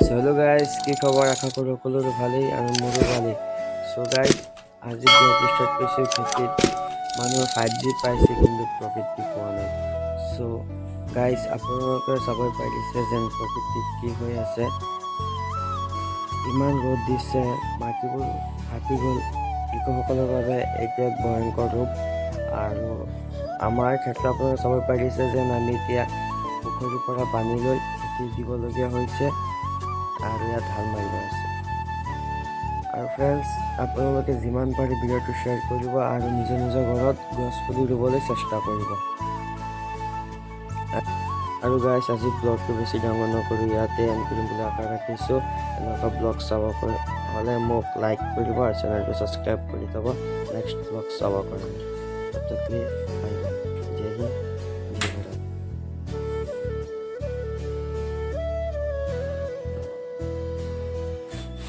Hello' guys, কি খবৰ? আশা কৰোঁ সকলোৰে ভালেই আৰু মোৰো ভালেই। চ' গাইজ, আজি ব্লগটো ষ্টাৰ্ট কৰিছোঁ। খেতিত মানুহে 5G পাইছে কিন্তু প্ৰফিটটো পোৱা নাই। চ' গাইজ, আপোনালোকে চাবই পাৰিছে যেন প্ৰকৃতিত কি হৈ আছে। ইমান ৰ'দ দিছে, মাটিবোৰ ফাটি গ'ল। কৃষকসকলৰ বাবে এতিয়া ভয়ংকৰ ৰূপ। আৰু আমাৰ ক্ষেত্ৰত আপোনালোকে চাব পাৰিছে যেন আমি এতিয়া পুখুৰীৰ পৰা পানী লৈ খেতি দিবলগীয়া হৈছে আৰু ইয়াত হাল মাৰিব আছে। আৰু ফ্ৰেণ্ডছ, আপোনালোকে যিমান পাৰে ভিডিঅ'টো শ্বেয়াৰ কৰিব আৰু নিজৰ নিজৰ ঘৰত গছ পুলি ৰুবলৈ চেষ্টা কৰিব। আৰু গাইজ, আজি ব্লগটো বেছি ডাঙৰ নকৰোঁ, ইয়াতে এণ্ড কৰিম বুলি আশা ৰাখিছোঁ। এনেকুৱা ব্লগ চাব হ'লে মোক লাইক কৰিব আৰু চেনেলটো ছাবস্ক্ৰাইব কৰি থ'ব নেক্সট ব্লগ চাবৰ কাৰণে। ততলৈকে বাই বাই, জয় হিন্দ।